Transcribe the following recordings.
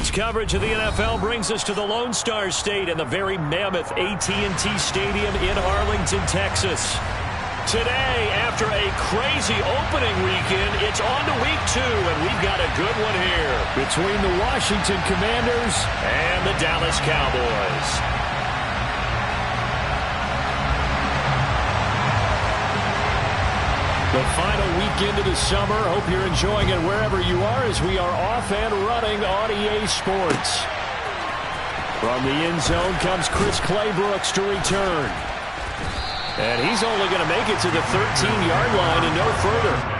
Tonight's coverage of the NFL brings us to the Lone Star State and the very mammoth AT&T Stadium in Arlington, Texas. Today, after a crazy opening weekend, it's on to week 2, and we've got a good one here between the Washington Commanders and the Dallas Cowboys. The final weekend of the summer. Hope you're enjoying it wherever you are as we are off and running on EA Sports. From the end zone comes Chris Claybrooks to return. And he's only going to make it to the 13-yard line and no further.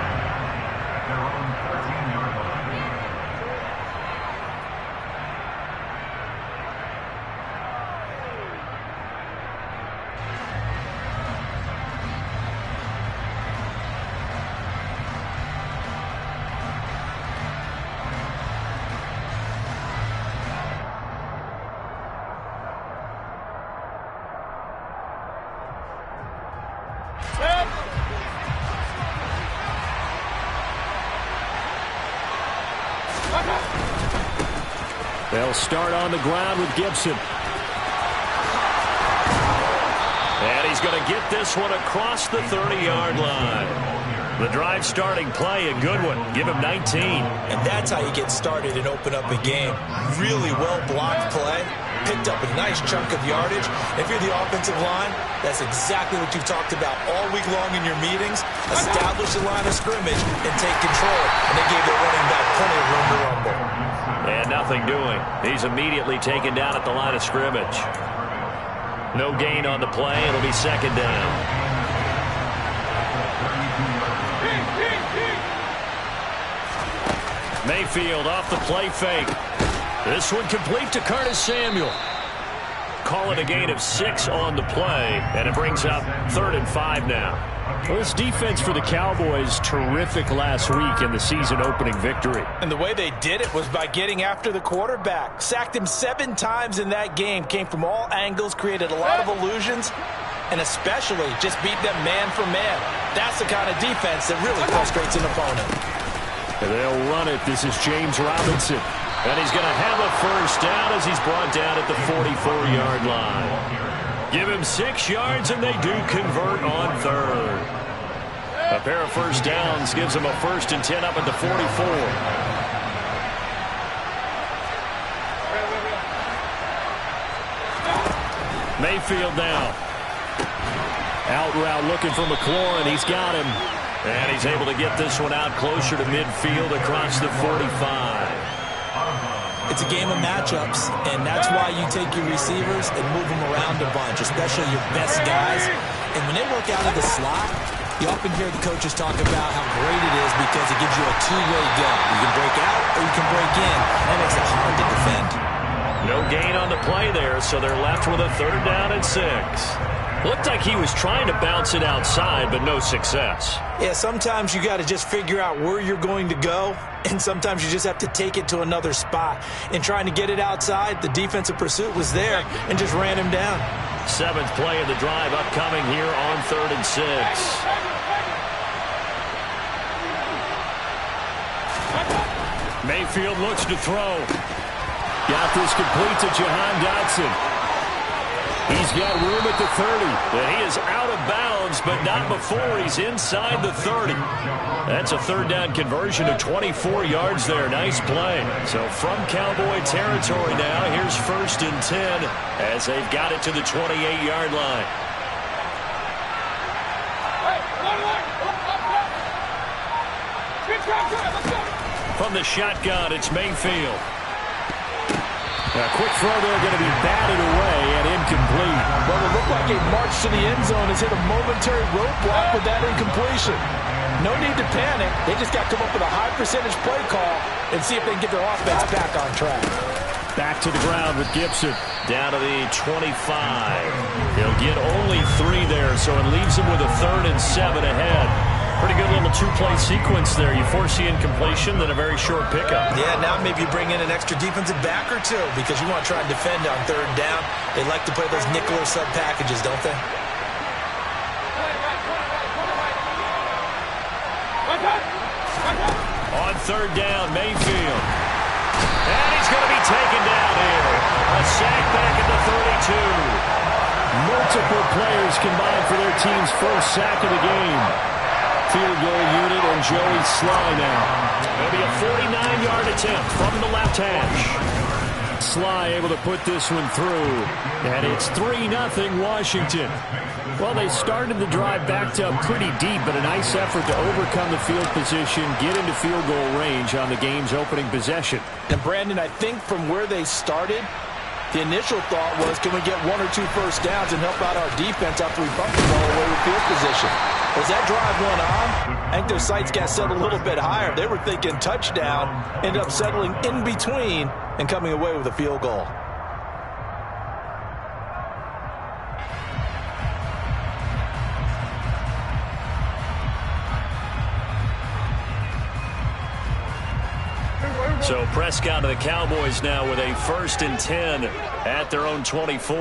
They'll start on the ground with Gibson. And he's going to get this one across the 30-yard line. The drive starting play, a good one. Give him 19. And that's how you get started and open up a game. Really well-blocked play. Picked up a nice chunk of yardage. If you're the offensive line, that's exactly what you've talked about all week long in your meetings. Establish the line of scrimmage and take control. And they gave their running back plenty of room to rumble. And nothing doing. He's immediately taken down at the line of scrimmage. No gain on the play. It'll be second down. Mayfield off the play fake. This one complete to Curtis Samuel. Call it a gain of 6 on the play, and it brings up 3rd and 5 now. Well, this defense for the Cowboys, terrific last week in the season-opening victory. And the way they did it was by getting after the quarterback. Sacked him 7 times in that game. Came from all angles, created a lot of illusions, and especially just beat them man for man. That's the kind of defense that really frustrates an opponent. And they'll run it. This is James Robinson. And he's going to have a first down as he's brought down at the 44-yard line. Give him 6 yards, and they do convert on 3rd. A pair of first downs gives him a 1st and 10 up at the 44. Mayfield now. Out route looking for McLaurin. He's got him. And he's able to get this one out closer to midfield across the 45. It's a game of matchups, and that's why you take your receivers and move them around a bunch, especially your best guys. And when they work out of the slot, you often hear the coaches talk about how great it is because it gives you a two-way go. You can break out or you can break in. That makes it hard to defend. No gain on the play there, so they're left with a 3rd down and 6. Looked like he was trying to bounce it outside, but no success. Yeah, sometimes you got to just figure out where you're going to go, and sometimes you just have to take it to another spot. In trying to get it outside, the defensive pursuit was there and just ran him down. 7th play of the drive upcoming here on 3rd and 6. Mayfield looks to throw. Got this complete to Jahan Dotson. He's got room at the 30. And he is out of bounds, but not before he's inside the 30. That's a 3rd down conversion of 24 yards there. Nice play. So from Cowboy territory now, here's 1st and 10 as they've got it to the 28-yard line. From the shotgun, it's Mayfield. A quick throw there going to be batted away and incomplete. Well, it looked like a march to the end zone has hit a momentary roadblock with that incompletion. No need to panic. They just got to come up with a high percentage play call and see if they can get their offense back on track. Back to the ground with Gibson. Down to the 25. He'll get only 3 there, so it leaves him with a 3rd and 7 ahead. Pretty good little 2-play sequence there. You force the incompletion, then a very short pickup. Yeah, now maybe you bring in an extra defensive back or 2 because you want to try and defend on 3rd down. They like to play those nickel or sub packages, don't they? On 3rd down, Mayfield. And he's going to be taken down here. A sack back at the 32. Multiple players combined for their team's first sack of the game. Field goal unit and Joey Sly now. It'll be a 49-yard attempt from the left hash. Sly able to put this one through. And it's 3-0 Washington. Well, they started the drive backed up pretty deep, but a nice effort to overcome the field position, get into field goal range on the game's opening possession. And, Brandon, I think from where they started, the initial thought was, can we get 1 or 2 first downs and help out our defense after we bump the ball away with field position? As that drive went on, I think their sights got set a little bit higher. They were thinking touchdown, ended up settling in between and coming away with a field goal. So Prescott to the Cowboys now with a 1st and 10 at their own 24.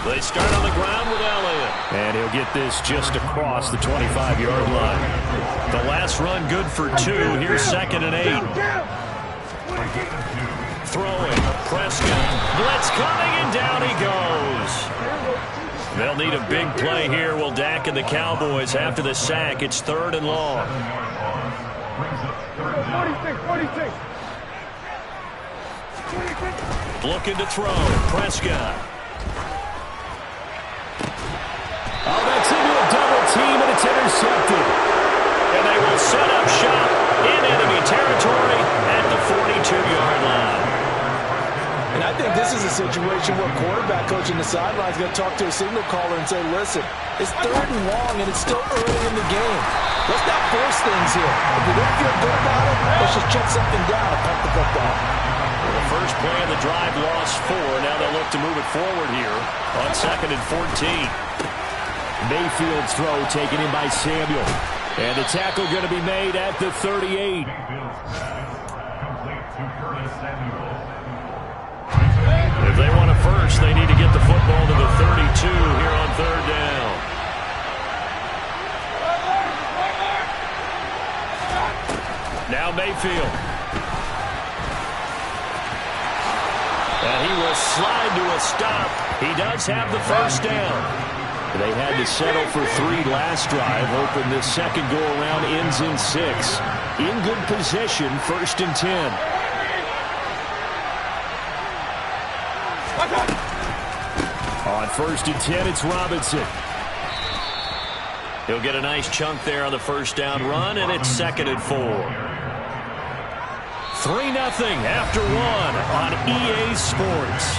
They start on the ground with Elliott. And he'll get this just across the 25-yard line. The last run good for 2. Here's 2nd and 8. Throwing. Prescott. Blitz coming, and down he goes. They'll need a big play here. Will Dak and the Cowboys after the sack. It's 3rd and long. 46. Looking to throw. Prescott. Oh, that's into a double team, and it's intercepted. And they will set up shop in enemy territory at the 42-yard line. And I think this is a situation where quarterback coach in the sideline is going to talk to a signal caller and say, listen, it's 3rd and long, and it's still early in the game. Let's not force things here. If we don't feel good about it, let's just check something down and pump the football. Well, the first play of the drive lost 4. Now they'll look to move it forward here on 2nd and 14. Mayfield's throw taken in by Samuel. And the tackle going to be made at the 38. If they want a first, they need to get the football to the 32 here on 3rd down. Now Mayfield. And he will slide to a stop. He does have the first down. They had to settle for 3 last drive, hoping this second go-around ends in 6. In good position, 1st and 10. On 1st and 10, it's Robinson. He'll get a nice chunk there on the first down run, and it's 2nd and 4. 3-0 after 1 on EA Sports.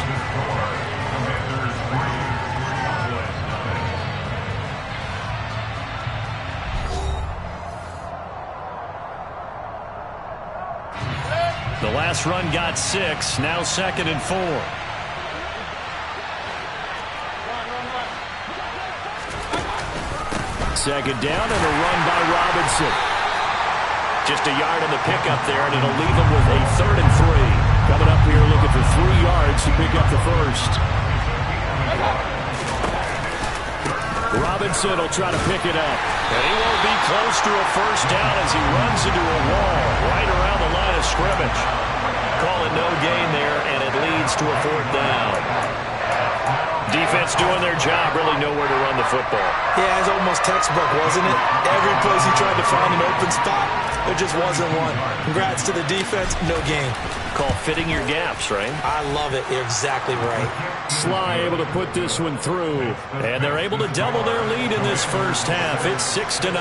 The last run got 6, now 2nd and 4. Second down and a run by Robinson. Just a yard on the pickup there, and it'll leave him with a 3rd and 3. Coming up here looking for 3 yards to pick up the first. Robinson will try to pick it up. And he won't be close to a first down as he runs into a wall right around the line of scrimmage. Call it no gain there, and it leads to a 4th down. Defense doing their job, really nowhere to run the football. Yeah, it's almost textbook, wasn't it? Every place he tried to find an open spot, there just wasn't one. Congrats to the defense, no gain. Call fitting your gaps, right? I love it. You're exactly right. Sly able to put this one through. And they're able to double their lead in this first half. It's 6-0.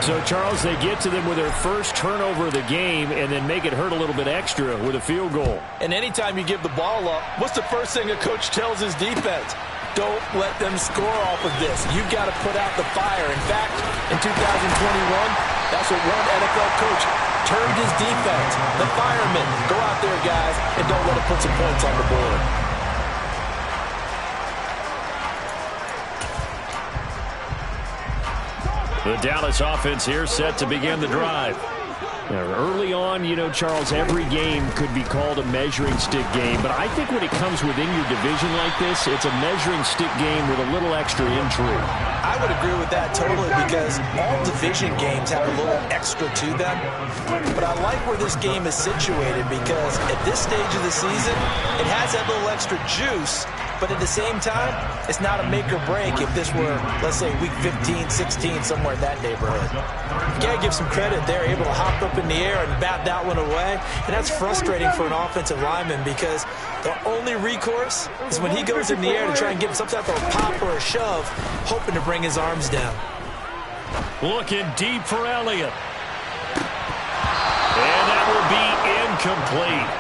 So, Charles, they get to them with their first turnover of the game and then make it hurt a little bit extra with a field goal. And anytime you give the ball up, what's the first thing a coach tells his defense? Don't let them score off of this. You've got to put out the fire. In fact, in 2021, that's what one NFL coach termed his defense. The firemen. Go out there, guys, and don't let them put some points on the board. The Dallas offense here set to begin the drive. Early on, you know, Charles, every game could be called a measuring stick game. But I think when it comes within your division like this, it's a measuring stick game with a little extra intrigue. I would agree with that totally because all division games have a little extra to them. But I like where this game is situated because at this stage of the season, it has that little extra juice. But at the same time, it's not a make or break if this were, let's say, week 15, 16, somewhere in that neighborhood. You got to give some credit. They're able to hop up in the air and bat that one away. And that's frustrating for an offensive lineman because the only recourse is when he goes in the air to try and get some type of pop or a shove, hoping to bring his arms down. Looking deep for Elliott. And that will be incomplete.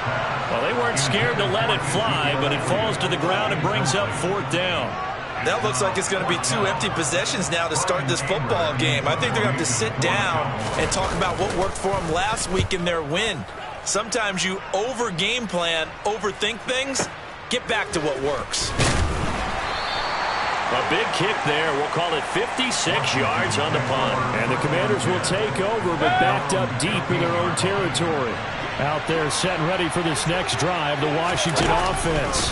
Well, they weren't scared to let it fly, but it falls to the ground and brings up 4th down. That looks like it's going to be 2 empty possessions now to start this football game. I think they're going to have to sit down and talk about what worked for them last week in their win. Sometimes you over-game plan, overthink things. Get back to what works. A big kick there. We'll call it 56 yards on the punt. And the Commanders will take over, but backed up deep in their own territory. Out there set and ready for this next drive, the Washington offense.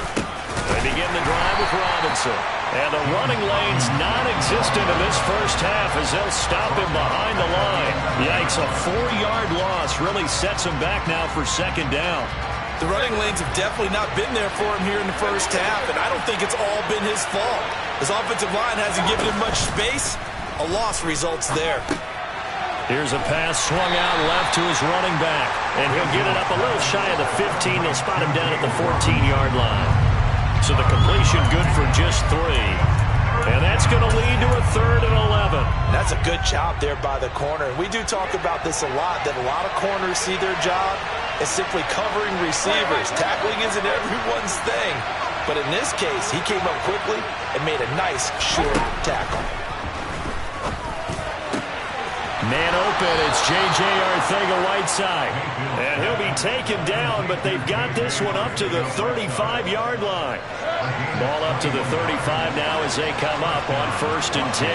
They begin the drive with Robinson. And the running lane's non-existent in this first half as they'll stop him behind the line. Yikes, a 4-yard loss really sets him back now for 2nd down. The running lanes have definitely not been there for him here in the first half, and I don't think it's all been his fault. His offensive line hasn't given him much space. A loss results there. Here's a pass swung out left to his running back. And he'll get it up a little shy of the 15. They'll spot him down at the 14-yard line. So the completion good for just 3. And that's going to lead to a 3rd and 11. That's a good job there by the corner. We do talk about this a lot, that a lot of corners see their job as simply covering receivers. Tackling isn't everyone's thing. But in this case, he came up quickly and made a nice, short tackle. Man open, it's J.J. Arcega-Whiteside. And he'll be taken down, but they've got this one up to the 35-yard line. Ball up to the 35 now as they come up on 1st and 10.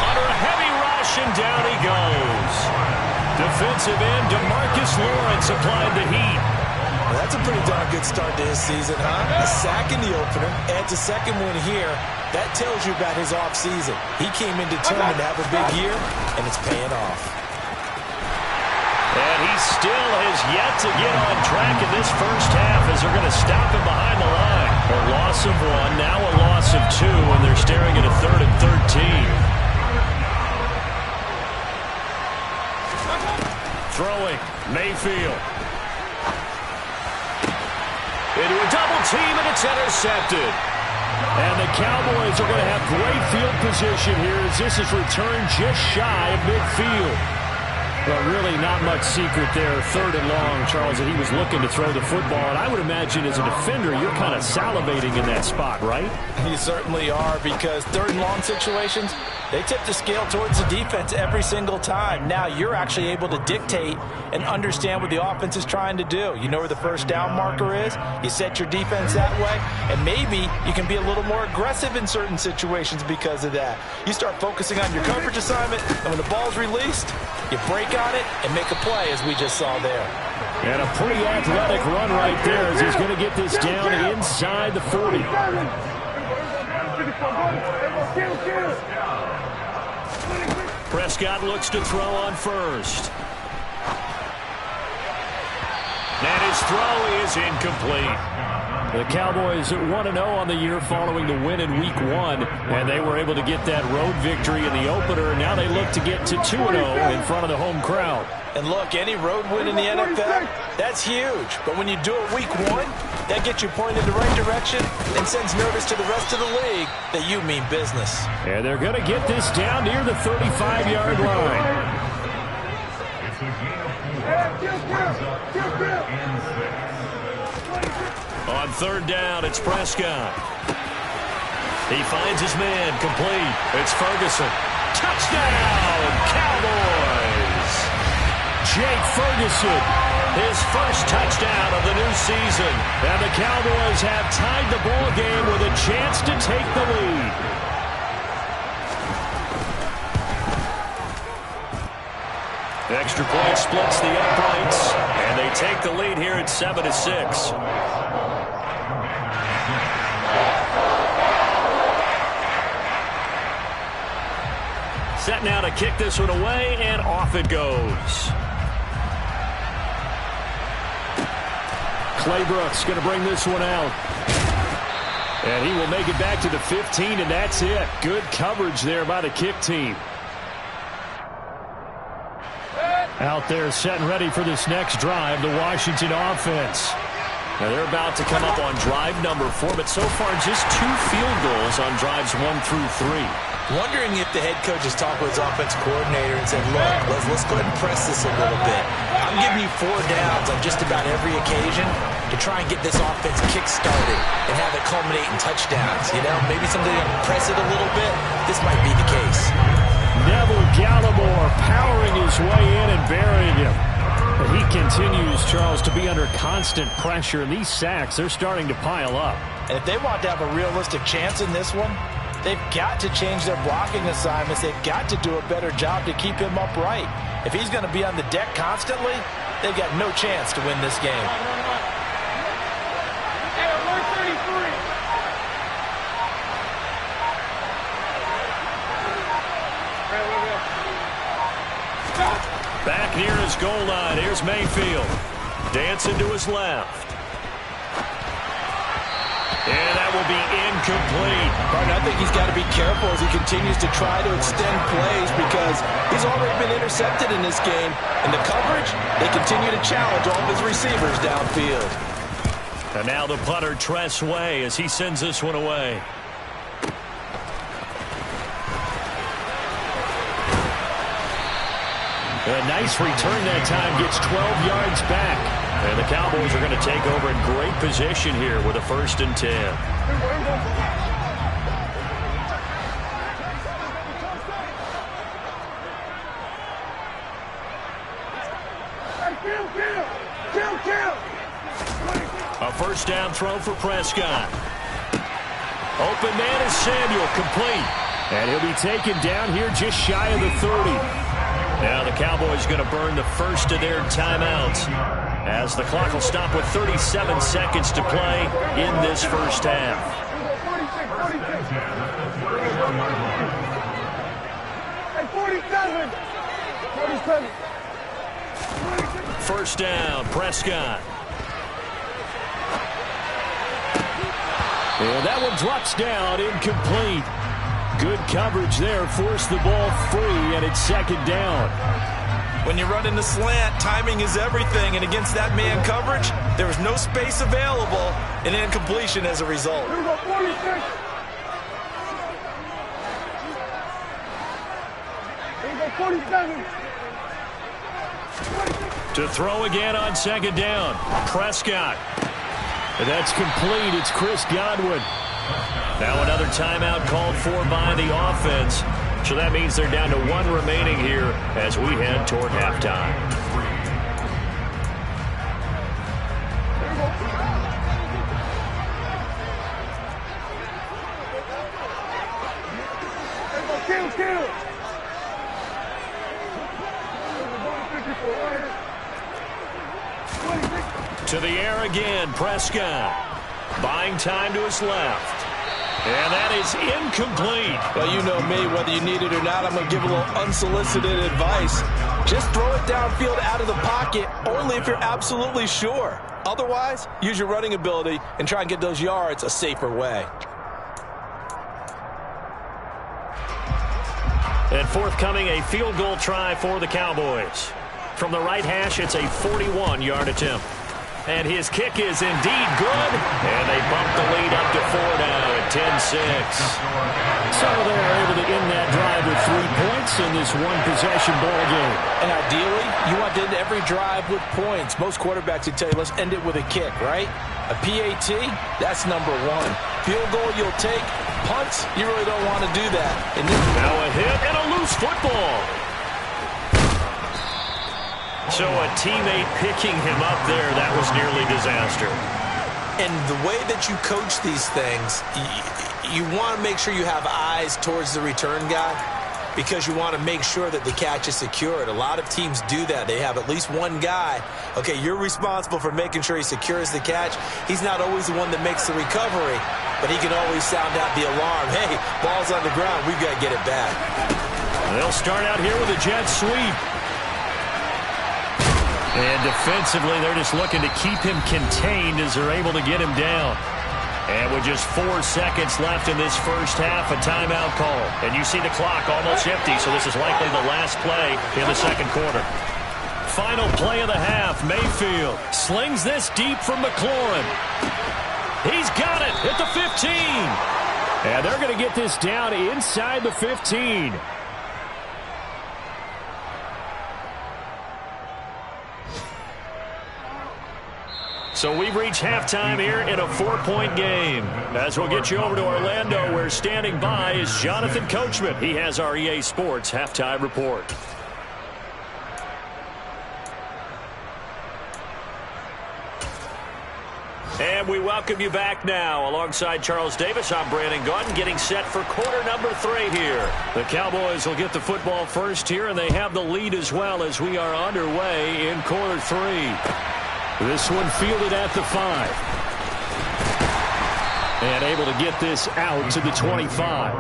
Under a heavy rush, and down he goes. Defensive end DeMarcus Lawrence applied the heat. Well, that's a pretty darn good start to his season, huh? A sack in the opener, adds a 2nd one here. That tells you about his offseason. He came in determined to have a big year, and it's paying off. And he still has yet to get on track in this first half as they're going to stop him behind the line. A loss of 1, now a loss of 2, and they're staring at a 3rd and 13. Throwing, Mayfield. Into a double team, and it's intercepted. And the Cowboys are going to have great field position here as this is returned just shy of midfield. But really not much secret there. 3rd and long, Charles, that he was looking to throw the football. And I would imagine as a defender, you're kind of salivating in that spot, right? You certainly are, because 3rd and long situations, they tip the scale towards the defense every single time. Now you're actually able to dictate and understand what the offense is trying to do. You know where the first down marker is. You set your defense that way, and maybe you can be a little more aggressive in certain situations because of that. You start focusing on your coverage assignment, and when the ball's released, you break on it and make a play, as we just saw there. And a pretty athletic run right there as he's going to get this down inside the 40. Prescott looks to throw on 1st. And his throw is incomplete. The Cowboys 1-0 on the year following the win in Week 1, and they were able to get that road victory in the opener, and now they look to get to 2-0 in front of the home crowd. And look, any road win in the NFL, that's huge. But when you do it Week 1, that gets you pointed in the right direction and sends notice to the rest of the league that you mean business. And they're going to get this down near the 35-yard line. On 3rd down, it's Prescott. He finds his man, complete. It's Ferguson. Touchdown, Cowboys! Jake Ferguson, his first touchdown of the new season. And the Cowboys have tied the ball game with a chance to take the lead. Extra point splits the uprights, and they take the lead here at 7-6. Set now to kick this one away, and off it goes. Claybrooks going to bring this one out. And he will make it back to the 15, and that's it. Good coverage there by the kick team. Out there set and ready for this next drive, the Washington offense. Now they're about to come up on drive number 4, but so far just 2 field goals on drives 1 through 3. Wondering if the head coach has talked with his offense coordinator and said, look, let's go ahead and press this a little bit. I'm giving you 4 downs on just about every occasion to try and get this offense kick-started and have it culminate in touchdowns. You know, maybe something to press it a little bit. This might be the case. Neville Gallimore powering his way in and burying him. But he continues, Charles, to be under constant pressure. And these sacks, they're starting to pile up. And if they want to have a realistic chance in this one, they've got to change their blocking assignments. They've got to do a better job to keep him upright. If he's going to be on the deck constantly, they've got no chance to win this game. Back near his goal line. Here's Mayfield. Dancing to his left. And that will be incomplete. Martin, I think he's got to be careful as he continues to try to extend plays because he's already been intercepted in this game. And the coverage, they continue to challenge all of his receivers downfield. And now the punter, Tress Way, as he sends this one away. A nice return that time, gets 12 yards back. And the Cowboys are going to take over in great position here with a 1st and 10. A 1st down throw for Prescott. Open man is Samuel, complete. And he'll be taken down here just shy of the 30. Now the Cowboys going to burn the first of their timeouts as the clock will stop with 37 seconds to play in this first half. First down, Prescott. And that one drops down, incomplete. Good coverage there, forced the ball free, and it's 2nd down. When you run in the slant, timing is everything, and against that man coverage, there was no space available, and incompletion as a result. To throw again on 2nd down, Prescott. And that's complete. It's Chris Godwin. Now another timeout called for by the offense. So that means they're down to 1 remaining here as we head toward halftime. To the air again, Prescott. Buying time to his left. And that is incomplete. Well, you know me, whether you need it or not, I'm going to give a little unsolicited advice. Just throw it downfield out of the pocket, only if you're absolutely sure. Otherwise, use your running ability and try and get those yards a safer way. And forthcoming, a field goal try for the Cowboys. From the right hash, it's a 41-yard attempt. And his kick is indeed good. And they bump the lead up to 4 now at 10-6. So they're able to end that drive with 3 points in this one-possession ball game. And ideally, you want to end every drive with points. Most quarterbacks would tell you, let's end it with a kick, right? A PAT, that's number 1. Field goal you'll take. Punts, you really don't want to do that. And now a hit and a loose football. So a teammate picking him up there, that was nearly disaster. And the way that you coach these things, you want to make sure you have eyes towards the return guy. because you want to make sure that the catch is secured. A lot of teams do that. They have at least one guy. Okay, you're responsible for making sure he secures the catch. He's not always the one that makes the recovery, but he can always sound out the alarm. Hey, ball's on the ground. We've got to get it back. They'll start out here with a jet sweep. And defensively, they're just looking to keep him contained as they're able to get him down. And with just 4 seconds left in this first half, a timeout call. And you see the clock almost empty, so this is likely the last play in the second quarter. Final play of the half, Mayfield slings this deep from McLaurin. He's got it at the 15. And they're going to get this down inside the 15. So we've reached halftime here in a 4-point game. As we'll get you over to Orlando, where standing by is Jonathan Coachman. He has our EA Sports halftime report. And we welcome you back now. Alongside Charles Davis, I'm Brandon Gaudin, getting set for quarter number 3 here. The Cowboys will get the football first here, and they have the lead as well as we are underway in quarter 3. This one fielded at the 5. And able to get this out to the 25.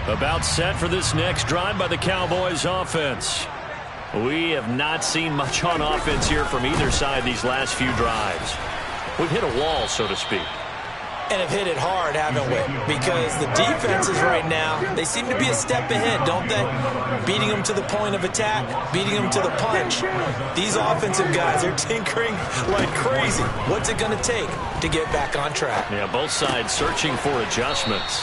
About set for this next drive by the Cowboys offense. We have not seen much on offense here from either side these last few drives. We've hit a wall, so to speak. And have hit it hard, haven't we? Because the defenses right now, they seem to be a step ahead, don't they? Beating them to the point of attack, beating them to the punch. These offensive guys are tinkering like crazy. What's it going to take to get back on track? Yeah, both sides searching for adjustments.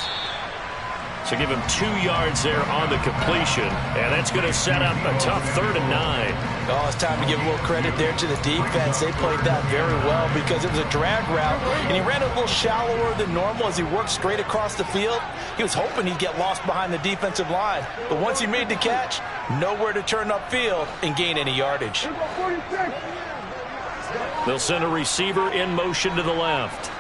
So give him 2 yards there on the completion, and that's going to set up a tough 3rd and 9. Oh, it's time to give a little credit there to the defense. They played that very well because it was a drag route, and he ran a little shallower than normal as he worked straight across the field. He was hoping he'd get lost behind the defensive line, but once he made the catch, nowhere to turn upfield and gain any yardage. They'll send a receiver in motion to the left.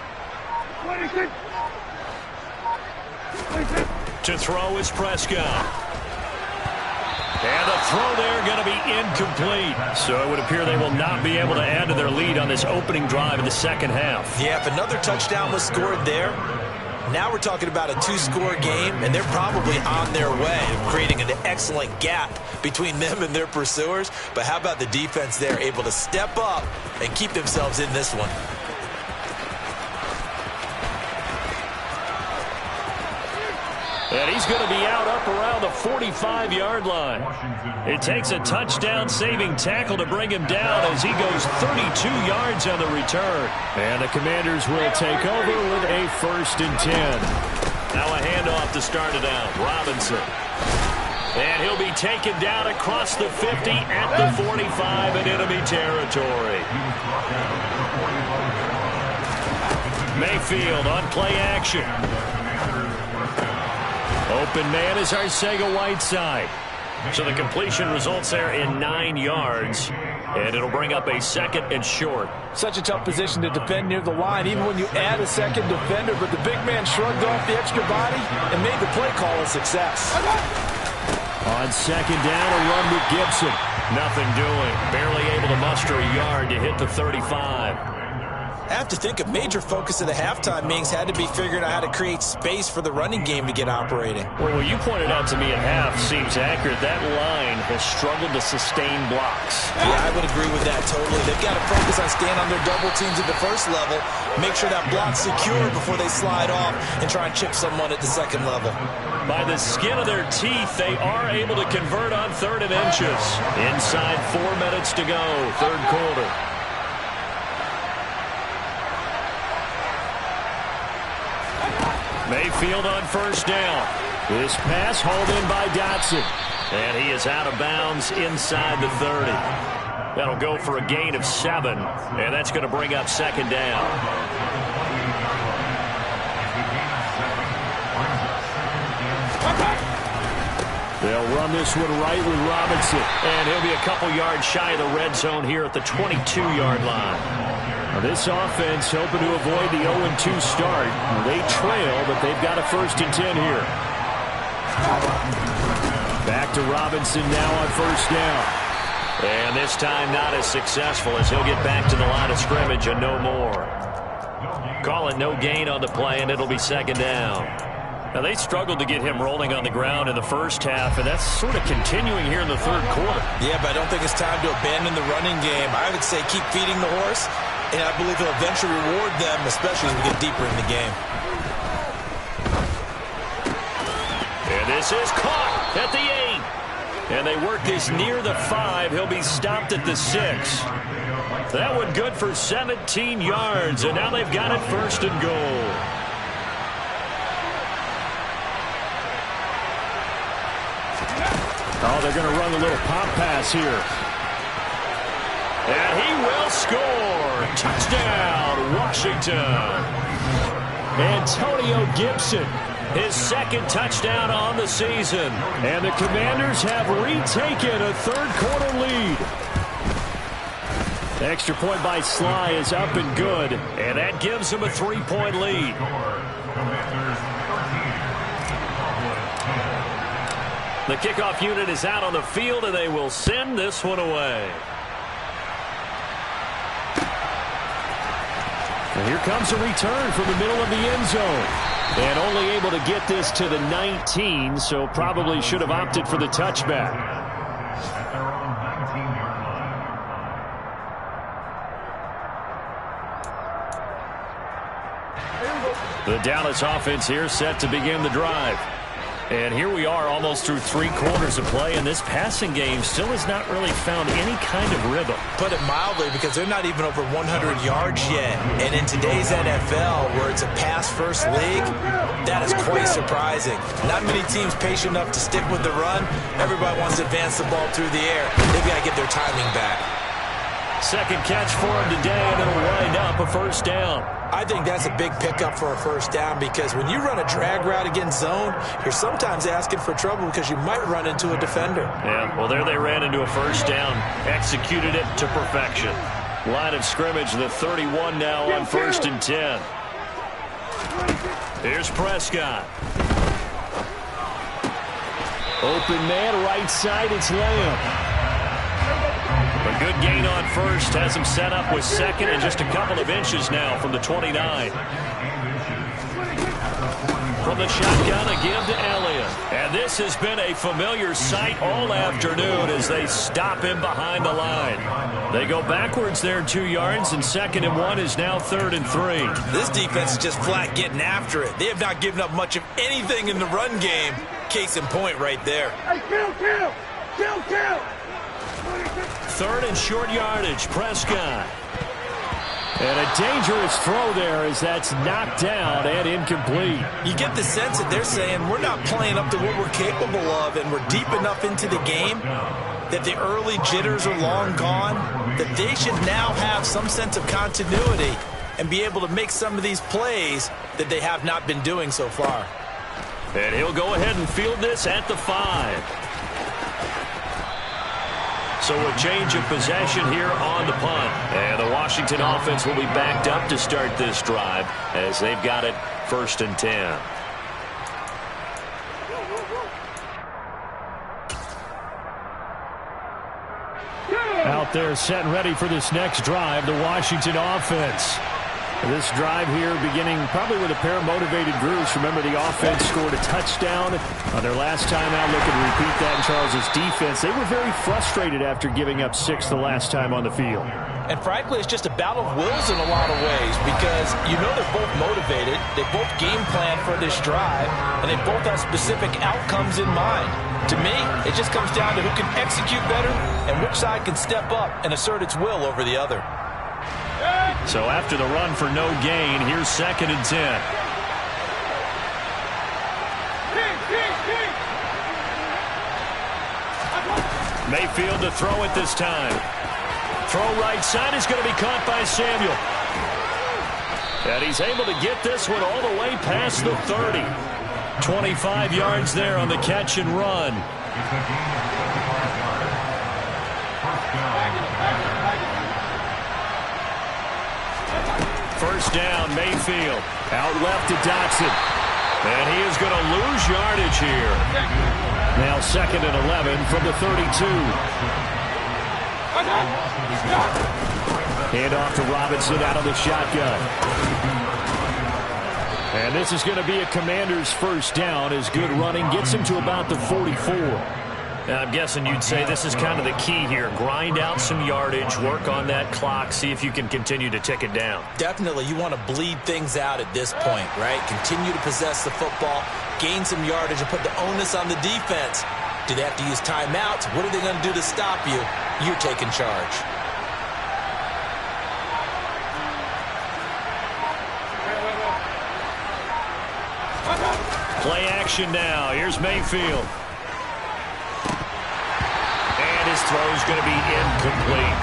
To throw is Prescott. And the throw there going to be incomplete. So it would appear they will not be able to add to their lead on this opening drive in the second half. Yeah, if another touchdown was scored there, now we're talking about a 2-score game, and they're probably on their way of creating an excellent gap between them and their pursuers. But how about the defense there, able to step up and keep themselves in this one? And he's going to be out up around the 45-yard line. It takes a touchdown-saving tackle to bring him down as he goes 32 yards on the return. And the Commanders will take over with a 1st and 10. Now a handoff to start it out. Robinson. And he'll be taken down across the 50 at the 45 in enemy territory. Mayfield on play action. Open man is Arcega-Whiteside. So the completion results there in 9 yards. And it'll bring up a 2nd and short. Such a tough position to defend near the line, even when you add a second defender. But the big man shrugged off the extra body and made the play call a success. On 2nd down, a run with Gibson. Nothing doing. Barely able to muster a yard to hit the 35. I have to think a major focus of the halftime meetings had to be figuring out how to create space for the running game to get operating. Well, what you pointed out to me at half seems accurate. That line has struggled to sustain blocks. Yeah, I would agree with that totally. They've got to focus on staying on their double teams at the first level, make sure that block's secure before they slide off and try and chip someone at the second level. By the skin of their teeth, they are able to convert on 3rd and inches. Inside 4 minutes to go, 3rd quarter. Mayfield on 1st down. This pass hauled in by Dotson. And he is out of bounds inside the 30. That'll go for a gain of 7. And that's going to bring up 2nd down. They'll run this one right with Robinson. And he'll be a couple yards shy of the red zone here at the 22-yard line. Now this offense hoping to avoid the 0-2 start. They trail, but they've got a 1st and 10 here. Back to Robinson now on 1st down. And this time not as successful as he'll get back to the line of scrimmage and no more. Call it no gain on the play, and it'll be 2nd down. Now, they struggled to get him rolling on the ground in the first half, and that's sort of continuing here in the 3rd quarter. Yeah, but I don't think it's time to abandon the running game. I would say keep feeding the horse, and I believe he'll eventually reward them, especially as we get deeper in the game. And this is caught at the 8. And they work this near the 5. He'll be stopped at the 6. That one good for 17 yards, and now they've got it 1st and goal. Oh, they're going to run a little pop pass here. And he will score. Touchdown, Washington. Antonio Gibson. His 2nd touchdown on the season. And the Commanders have retaken a 3rd quarter lead. The extra point by Sly is up and good. And that gives him a 3-point lead. The kickoff unit is out on the field, and they will send this one away. And here comes a return from the middle of the end zone. And only able to get this to the 19, so probably should have opted for the touchback. The Dallas offense here set to begin the drive. And here we are almost through 3 quarters of play, and this passing game still has not really found any kind of rhythm. Put it mildly, because they're not even over 100 yards yet. And in today's NFL, where it's a pass-first league, that is quite surprising. Not many teams patient enough to stick with the run. Everybody wants to advance the ball through the air. They've got to get their timing back. 2nd catch for him today, and it'll wind up a 1st down. I think that's a big pickup for a 1st down, because when you run a drag route against zone, you're sometimes asking for trouble because you might run into a defender. Yeah, well, there they ran into a 1st down. Executed it to perfection. Line of scrimmage, the 31 now on 1st and 10. Here's Prescott. Open man, right side, it's Lamb. A good gain on 1st, has him set up with 2nd and just a couple of inches now from the 29. From the shotgun, a give to Elliott. And this has been a familiar sight all afternoon as they stop him behind the line. They go backwards there 2 yards, and 2nd and 1 is now 3rd and 3. This defense is just flat getting after it. They have not given up much of anything in the run game. Case in point right there. Hey, kill! 3rd and short yardage, Prescott. And a dangerous throw there as that's knocked down and incomplete. You get the sense that they're saying we're not playing up to what we're capable of, and we're deep enough into the game that the early jitters are long gone, that they should now have some sense of continuity and be able to make some of these plays that they have not been doing so far. And he'll go ahead and field this at the 5. So a change of possession here on the punt. And the Washington offense will be backed up to start this drive as they've got it 1st and 10. Out there set and ready for this next drive, the Washington offense. This drive here beginning probably with a pair of motivated groups. Remember, the offense scored a touchdown on their last time out. Looking to repeat that in Charles's defense. They were very frustrated after giving up 6 the last time on the field. And frankly, it's just a battle of wills in a lot of ways, because you know they're both motivated. They both game plan for this drive, and they both have specific outcomes in mind. To me, it just comes down to who can execute better and which side can step up and assert its will over the other. So after the run for no gain, here's 2nd and 10. Mayfield to throw it this time. Throw right side is going to be caught by Samuel. And he's able to get this one all the way past the 30. 25 yards there on the catch and run. First down, Mayfield. Out left to Dotson. And he is going to lose yardage here. Now 2nd and 11 from the 32. Hand off to Robinson out of the shotgun. And this is going to be a Commander's first down as good running gets him to about the 44. Now, I'm guessing you'd say this is kind of the key here. Grind out some yardage, work on that clock, see if you can continue to tick it down. Definitely, you want to bleed things out at this point, right? Continue to possess the football, gain some yardage, and put the onus on the defense. Do they have to use timeouts? What are they going to do to stop you? You're taking charge. Play action now. Here's Mayfield. And his throw's going to be incomplete.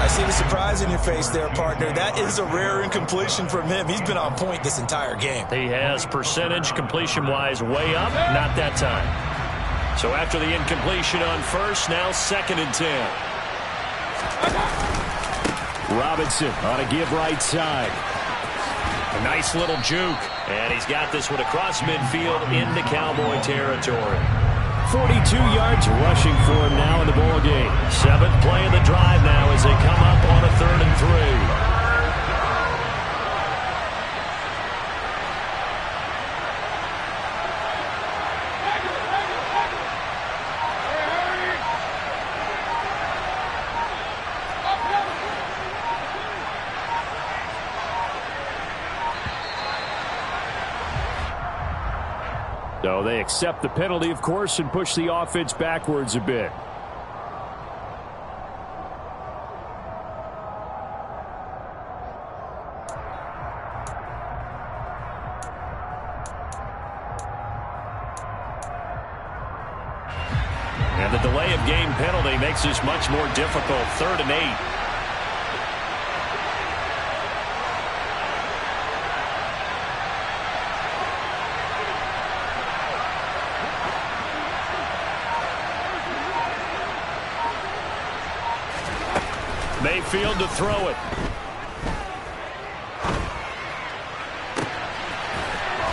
I see the surprise in your face there, partner. That is a rare incompletion from him. He's been on point this entire game. He has percentage completion-wise way up. Not that time. So after the incompletion on first, now 2nd and 10. Robinson on a give right side. A nice little juke. And he's got this one across midfield into Cowboy territory. 42 yards rushing for him now in the ball game. 7th play of the drive now as they come up on a 3rd and 3. So they accept the penalty, of course, and push the offense backwards a bit. And the delay of game penalty makes this much more difficult. 3rd and 8. Mayfield to throw it.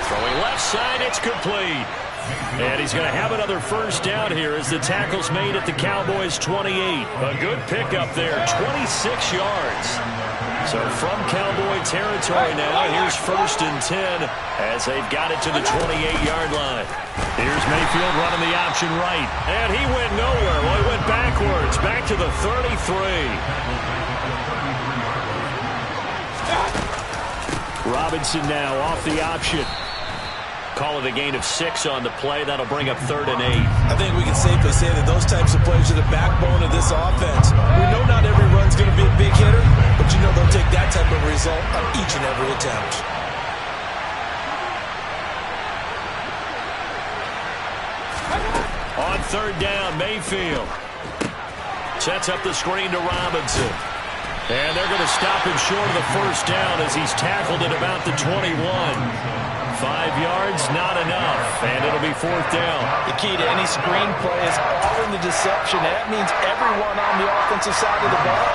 Throwing left side, it's complete. And he's going to have another first down here as the tackle's made at the Cowboys' 28. A good pickup there, 26 yards. So from Cowboy territory now, here's 1st and 10 as they've got it to the 28-yard line. Here's Mayfield running the option right. And he went nowhere. Well, he went backwards, back to the 33. Robinson now off the option. Call it a gain of 6 on the play. That'll bring up 3rd and 8. I think we can safely say that those types of plays are the backbone of this offense. We know not every run's going to be a big hitter, but you know they'll take that type of result on each and every attempt. On 3rd down, Mayfield sets up the screen to Robinson. And they're going to stop him short of the first down as he's tackled at about the 21. 5 yards, not enough, and it'll be 4th down. The key to any screen play is all in the deception. That means everyone on the offensive side of the ball.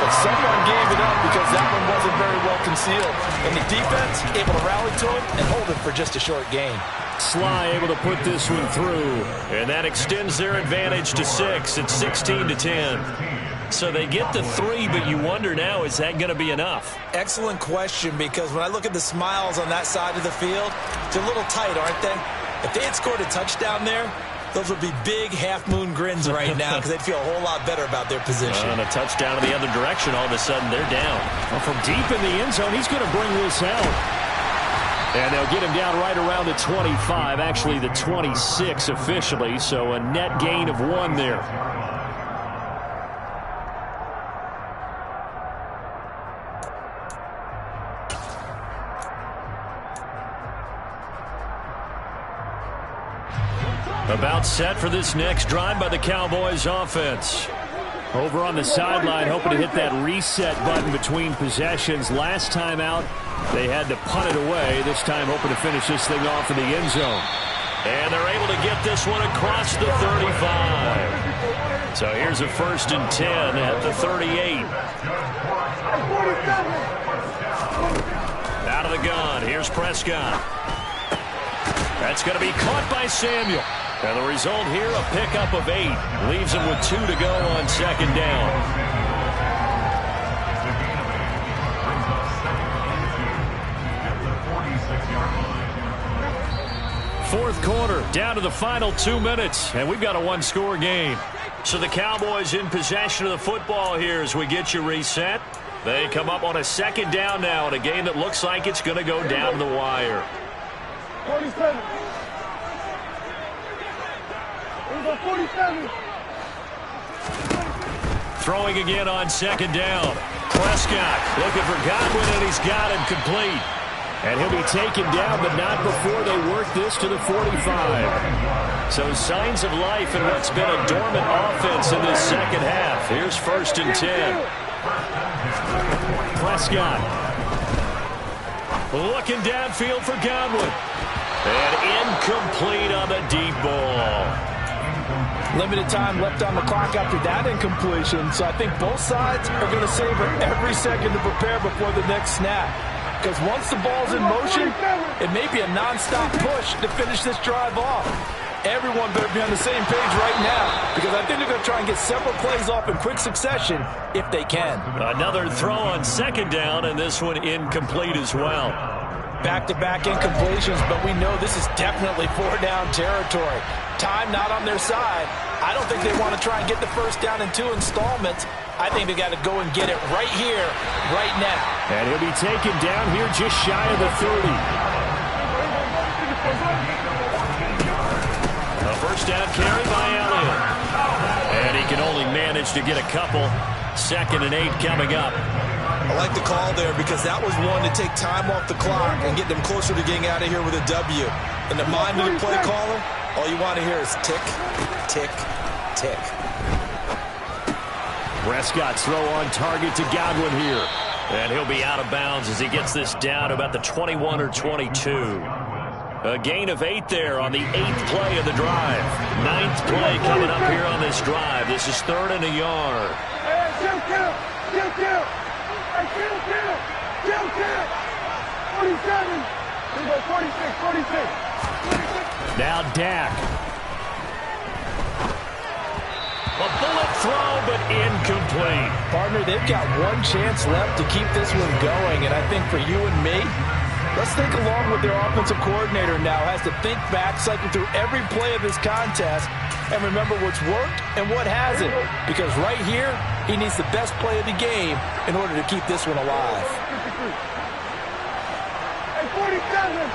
But someone gave it up because that one wasn't very well concealed. And the defense able to rally to it and hold it for just a short gain. Sly able to put this one through, and that extends their advantage to 6. It's 16-10. So they get the 3, but you wonder now, is that going to be enough? Excellent question, because when I look at the smiles on that side of the field, they're a little tight, aren't they? If they had scored a touchdown there, those would be big half-moon grins right now because they'd feel a whole lot better about their position. And a touchdown in the other direction, all of a sudden they're down. Well, from deep in the end zone, he's going to bring this out. And they'll get him down right around the 25, actually the 26 officially, so a net gain of 1 there. About set for this next drive by the Cowboys offense. Over on the sideline, hoping to hit that reset button between possessions. Last time out, they had to punt it away. This time hoping to finish this thing off in the end zone. And they're able to get this one across the 35. So here's a 1st and 10 at the 38. Out of the gun, here's Prescott. That's going to be caught by Samuel. And the result here, a pickup of 8. Leaves him with 2 to go on second down. Fourth quarter, down to the final 2 minutes, and we've got a one-score game. So the Cowboys in possession of the football here as we get you reset. They come up on a second down now in a game that looks like it's going to go down to the wire. 47. 47. Throwing again on second down. Prescott looking for Godwin, and he's got him complete. And he'll be taken down, but not before they work this to the 45. So signs of life in what's been a dormant offense in this second half. Here's 1st and 10. Prescott looking downfield for Godwin. And incomplete on the deep ball. Limited time left on the clock after that incompletion, so I think both sides are going to savor every second to prepare before the next snap. Because once the ball's in motion, it may be a non-stop push to finish this drive off. Everyone better be on the same page right now, because I think they're going to try and get several plays off in quick succession if they can. Another throw on second down, and this one incomplete as well. Back-to-back incompletions, but we know this is definitely 4-down territory. Time not on their side. I don't think they want to try and get the first down in 2 installments. I think they got to go and get it right here, right now. And he'll be taken down here just shy of the 30. A first down carry by Elliott. And he can only manage to get a couple. 2nd and 8 coming up. I like the call there because that was one to take time off the clock and get them closer to getting out of here with a W. In the mind of the play caller, all you want to hear is tick, tick, tick. Prescott's throw on target to Godwin here. And he'll be out of bounds as he gets this down to about the 21 or 22. A gain of 8 there on the 8th play of the drive. 9th play coming up here on this drive. This is 3rd and a yard. Kill. 47. 46. Now Dak. A bullet throw, but incomplete. Partner, they've got one chance left to keep this one going, and I think for you and me, let's think along with their offensive coordinator now has to think back, cycle through every play of this contest, and remember what's worked and what hasn't. Because right here, he needs the best play of the game in order to keep this one alive. 47.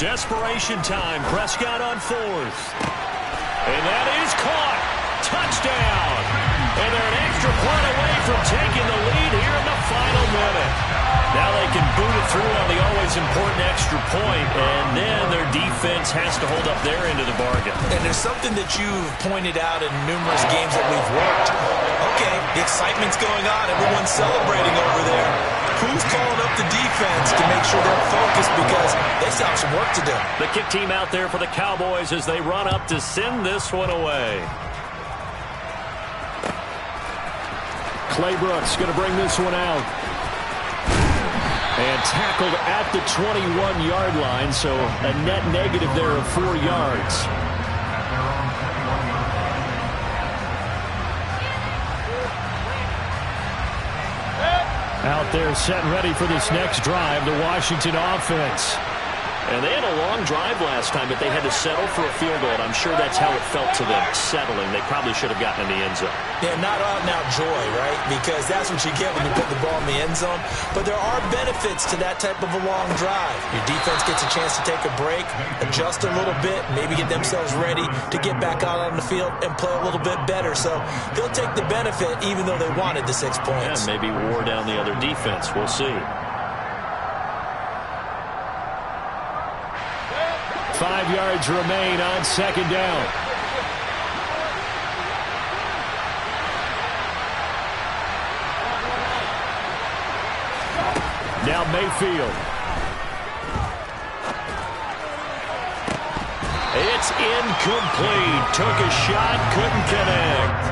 Desperation time. Prescott on 4th. And that is caught. Touchdown. And they're an extra point away from taking the lead here in the final minute. Now they can boot it through on the always important extra point, and then their defense has to hold up their end of the bargain. And there's something that you've pointed out in numerous games that we've worked. Okay, the excitement's going on. Everyone's celebrating over there. Who's calling up the defense to make sure they're focused because they still have some work to do? The kick team out there for the Cowboys as they run up to send this one away. Claybrooks going to bring this one out. And tackled at the 21-yard line, so a net negative there of 4 yards. Out there set and ready for this next drive, the Washington offense. And they had a long drive last time, but they had to settle for a field goal, and I'm sure that's how it felt to them, settling. They probably should have gotten in the end zone. Yeah, not out-and-out joy, right? Because that's what you get when you put the ball in the end zone. But there are benefits to that type of a long drive. Your defense gets a chance to take a break, adjust a little bit, maybe get themselves ready to get back out on the field and play a little bit better. So they'll take the benefit even though they wanted the 6 points. Yeah, maybe wore down the other defense. We'll see. 5 yards remain on second down. Now Mayfield. It's incomplete. Took a shot, couldn't connect.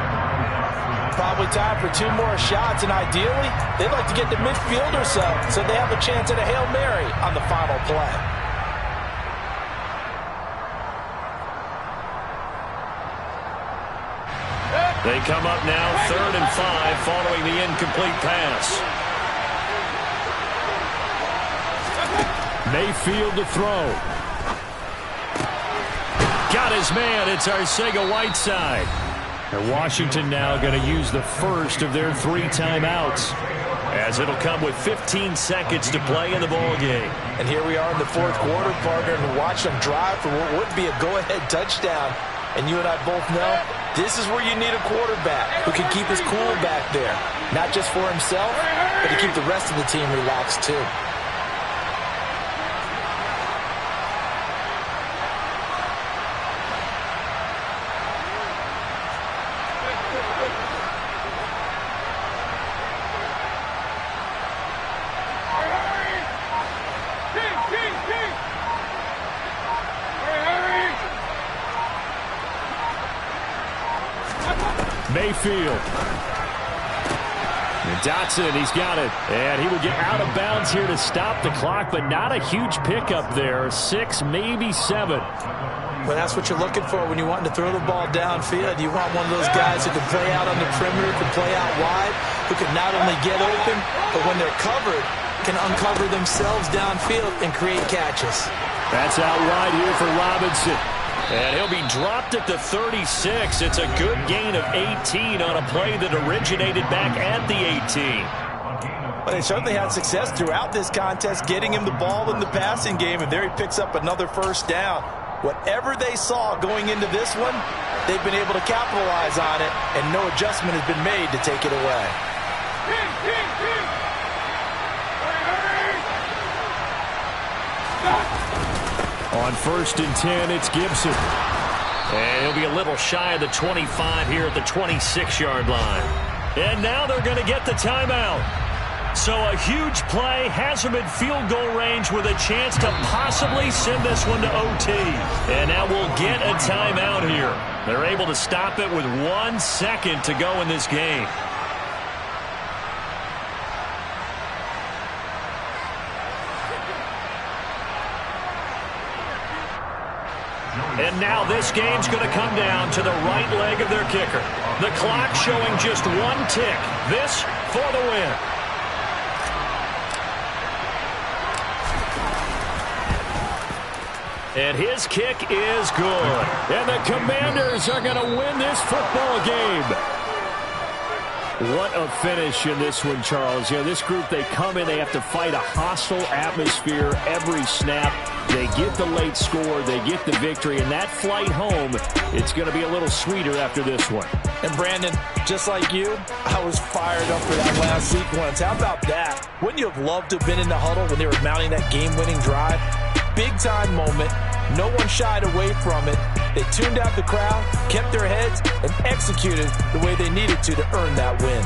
Probably time for 2 more shots, and ideally, they'd like to get to midfield or so they have a chance at a Hail Mary on the final play. They come up now 3rd and 5 following the incomplete pass. Mayfield to throw. Got his man. It's Arcega-Whiteside. And Washington now going to use the first of their 3 timeouts, as it'll come with 15 seconds to play in the ball game. And here we are in the 4th quarter, partner, and watch them drive for what would be a go-ahead touchdown. And you and I both know this is where you need a quarterback who can keep his cool back there, not just for himself, but to keep the rest of the team relaxed too. Mayfield. And Dotson, he's got it. And he will get out of bounds here to stop the clock, but not a huge pickup there. 6, maybe 7. Well, that's what you're looking for when you want to throw the ball downfield. You want one of those guys who can play out on the perimeter, can play out wide, who can not only get open, but when they're covered, can uncover themselves downfield and create catches. That's out wide here for Robinson. And he'll be dropped at the 36. It's a good gain of 18 on a play that originated back at the 18. Well, they certainly had success throughout this contest, getting him the ball in the passing game, and there he picks up another first down. Whatever they saw going into this one, they've been able to capitalize on it, and no adjustment has been made to take it away. On 1st and 10, it's Gibson. And he'll be a little shy of the 25 here at the 26-yard line. And now they're going to get the timeout. So a huge play has them in field goal range with a chance to possibly send this one to OT. And now we'll get a timeout here. They're able to stop it with 1 second to go in this game. And now this game's going to come down to the right leg of their kicker. The clock showing just 1 tick. This for the win. And his kick is good. And the Commanders are going to win this football game. What a finish in this one, Charles. You know, this group, they come in, they have to fight a hostile atmosphere every snap. They get the late score, they get the victory, and that flight home, it's going to be a little sweeter after this one. And Brandon, just like you, I was fired up for that last sequence. How about that? Wouldn't you have loved to have been in the huddle when they were mounting that game-winning drive? Big-time moment. No one shied away from it. They tuned out the crowd, kept their heads, and executed the way they needed to earn that win.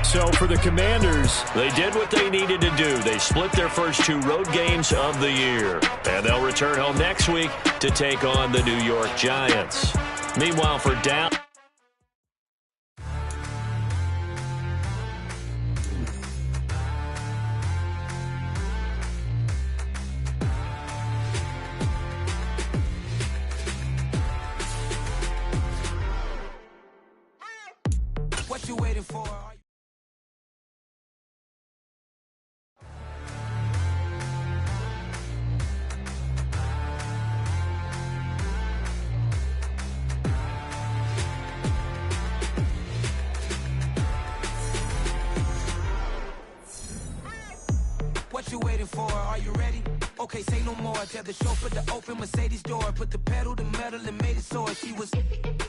So for the Commanders, they did what they needed to do. They split their first 2 road games of the year. And they'll return home next week to take on the New York Giants. Meanwhile, for Dallas, what you waiting for? What you waiting for? Are you ready? Okay, say no more. Tell the chauffeur to open Mercedes door. Put the pedal to metal and made it soar. She was,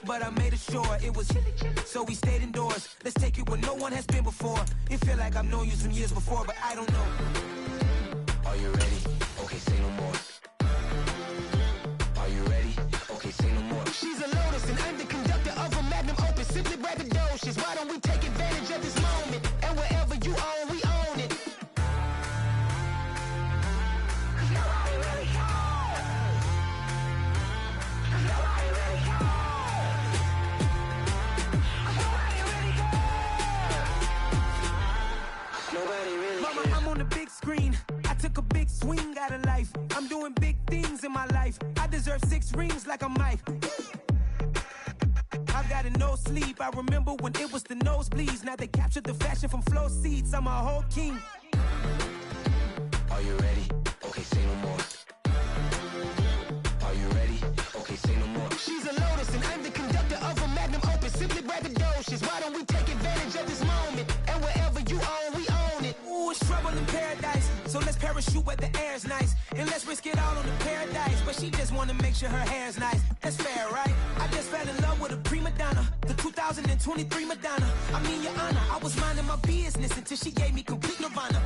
but I made it sure it was. So we stayed indoors. Let's take it where no one has been before. It feel like I've known you some years before, but I don't know. Are you ready? Okay, say no more. Are you ready? Okay, say no more. She's a Lotus and I'm the conductor of a Magnum Opus. Simply braggadocious. Why don't we take advantage of this moment? And wherever you own, we own it. 6 rings like a Mike. I've got no sleep. I remember when it was the nosebleeds. Now they captured the fashion from flow seats. I'm a whole king. Are you ready? Okay, say no more. Are you ready? Okay, say no more. She's a lotus and I'm the conductor of a magnum opus. Simply braggadocious. Why don't we take advantage of this moment? And wherever you own, we own it. Ooh, it's trouble in paradise. So let's parachute where the air's nice. And let's risk it all on the paradise. But she just wanna make sure her hair's nice. That's fair, right? I just fell in love with a prima donna. The 2023 Madonna. I mean, your honor, I was minding my business until she gave me complete nirvana.